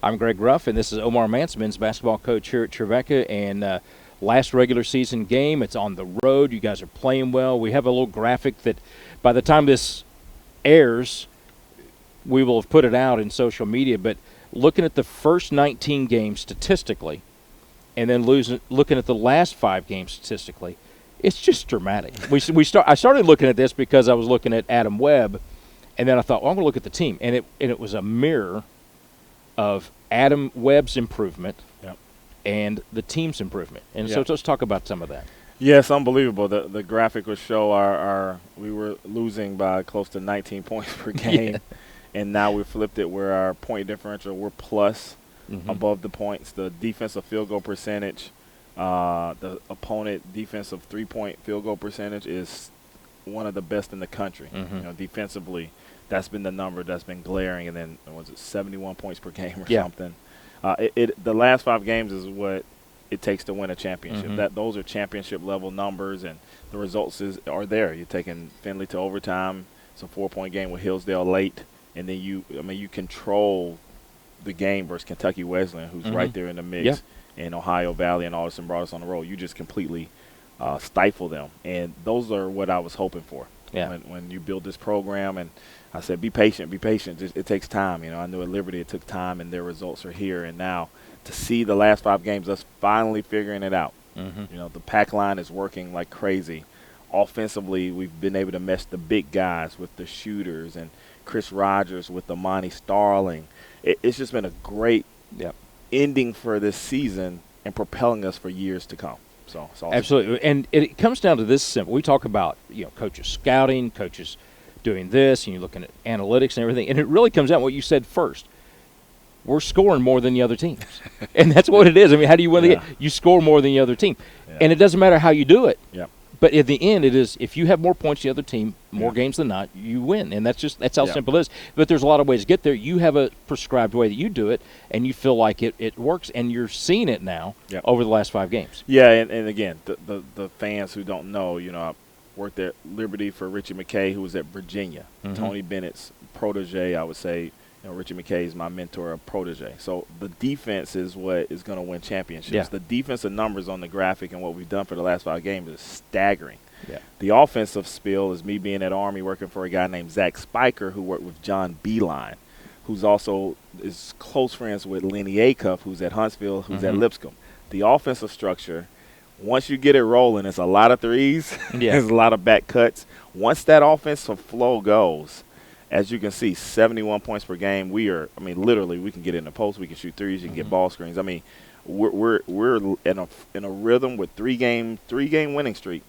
I'm Greg Ruff, and this is Omar Mance, men's basketball coach here at Trevecca. And last regular season game, it's on the road. You guys are playing well. We have a little graphic that by the time this airs, we will have put it out in social media. But looking at the first 19 games statistically, and then looking at the last 5 games statistically, it's just dramatic. I started looking at this because I was looking at Adam Webb, and then I thought, well, I'm going to look at the team. And it was a mirror of Adam Webb's improvement and the team's improvement. And so let's talk about some of that. Yes, unbelievable. The graphic would show we were losing by close to 19 points per game, and now we flipped it where our point differential, we're plus above the points. The defensive field goal percentage, the opponent defensive three-point field goal percentage is one of the best in the country. Defensively, that's been the number that's been glaring. And then, was it 71 points per game or something? The last 5 games is what it takes to win a championship. Those are championship-level numbers, and the results are there. You're taking Findlay to overtime. It's a 4-point game with Hillsdale late. And then you control the game versus Kentucky Wesleyan, who's right there in the mix, and Ohio Valley and Alderson brought us on the road. You just completely stifle them. And those are what I was hoping for when you build this program. And I said, be patient, be patient. It takes time. I knew at Liberty it took time, and their results are here. And now to see the last 5 games, us finally figuring it out. The pack line is working like crazy. Offensively, we've been able to mesh the big guys with the shooters, and Chris Rogers with Amani Starling. It's just been a great ending for this season and propelling us for years to come. So it's awesome. Absolutely. And it comes down to this simple. We talk about coaches scouting, coaches doing this, and you're looking at analytics and everything, and it really comes down to what you said first. We're scoring more than the other teams. And that's what it is. I mean, how do you win the game? You score more than the other team. And it doesn't matter how you do it. But at the end, it is if you have more points than the other team, more games than not, you win. And that's how simple it is. But there's a lot of ways to get there. You have a prescribed way that you do it, and you feel like it works, and you're seeing it now over the last 5 games. Yeah, and again, the fans who don't know, I worked at Liberty for Richie McKay, who was at Virginia. Tony Bennett's protege, I would say. Richie McKay is my mentor, a protege. So the defense is what is going to win championships. The defensive numbers on the graphic and what we've done for the last 5 games is staggering. The offensive spill is me being at Army working for a guy named Zach Spiker, who worked with John Beeline, who's also is close friends with Lenny Acuff, who's at Huntsville, who's at Lipscomb. The offensive structure, once you get it rolling, it's a lot of threes. There's a lot of back cuts. Once that offensive flow goes, as you can see, 71 points per game. Literally, we can get in the post. We can shoot threes. You can get ball screens. We're in a rhythm with 3-game winning streak.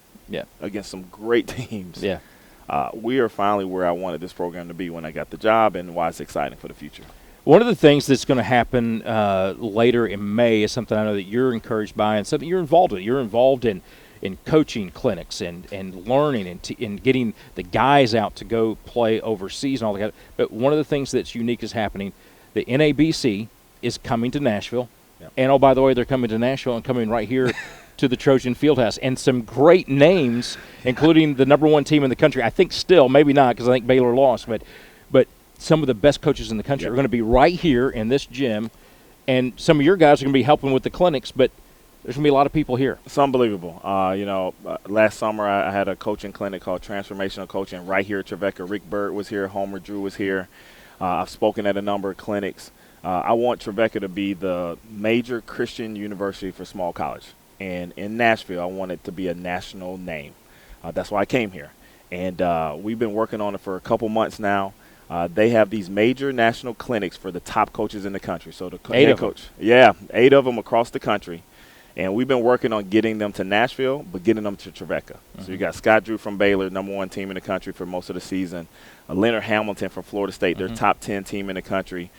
Against some great teams. We are finally where I wanted this program to be when I got the job, and why it's exciting for the future. One of the things that's going to happen later in May is something I know that you're encouraged by, and something you're involved in. You're involved in coaching clinics and learning and getting the guys out to go play overseas and all that. But one of the things that's unique is happening. The NABC is coming to Nashville. And, oh, by the way, they're coming to Nashville and coming right here to the Trojan Fieldhouse. And some great names, including the number 1 team in the country. I think still, maybe not because I think Baylor lost, but some of the best coaches in the country are going to be right here in this gym. And some of your guys are going to be helping with the clinics, but there's going to be a lot of people here. It's unbelievable. Last summer I had a coaching clinic called Transformational Coaching right here at Trevecca. Rick Bird was here. Homer Drew was here. I've spoken at a number of clinics. I want Trevecca to be the major Christian university for small college. And in Nashville, I want it to be a national name. That's why I came here. And we've been working on it for a couple months now. They have these major national clinics for the top coaches in the country. So the head coach. 8 of them across the country. And we've been working on getting them to Nashville, but getting them to Trevecca. So you got Scott Drew from Baylor, number 1 team in the country for most of the season. Leonard Hamilton from Florida State, their top 10 team in the country.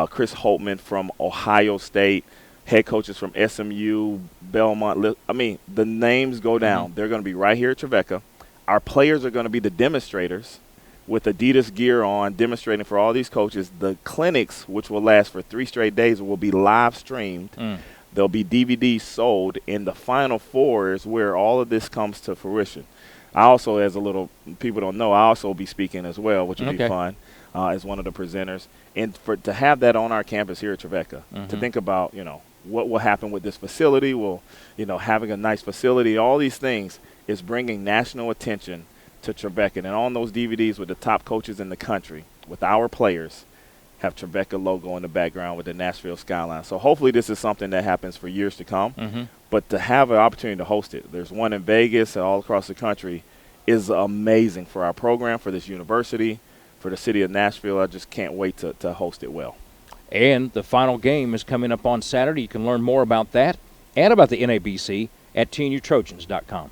Chris Holtman from Ohio State, head coaches from SMU, Belmont. The names go down. They're going to be right here at Trevecca. Our players are going to be the demonstrators with Adidas gear on, demonstrating for all these coaches. The clinics, which will last for 3 straight days, will be live streamed. There'll be DVDs sold, and the Final Four is where all of this comes to fruition. I also, as a little people don't know, I also will be speaking as well, which will be Okay. fun as one of the presenters. And to have that on our campus here at Trevecca, to think about, what will happen with this facility, having a nice facility, all these things is bringing national attention to Trevecca. And on those DVDs with the top coaches in the country, with our players, have Trevecca logo in the background with the Nashville skyline. So hopefully this is something that happens for years to come. But to have an opportunity to host it, there's one in Vegas and all across the country, is amazing for our program, for this university, for the city of Nashville. I just can't wait to host it well. And the final game is coming up on Saturday. You can learn more about that and about the NABC at TNUtrojans.com.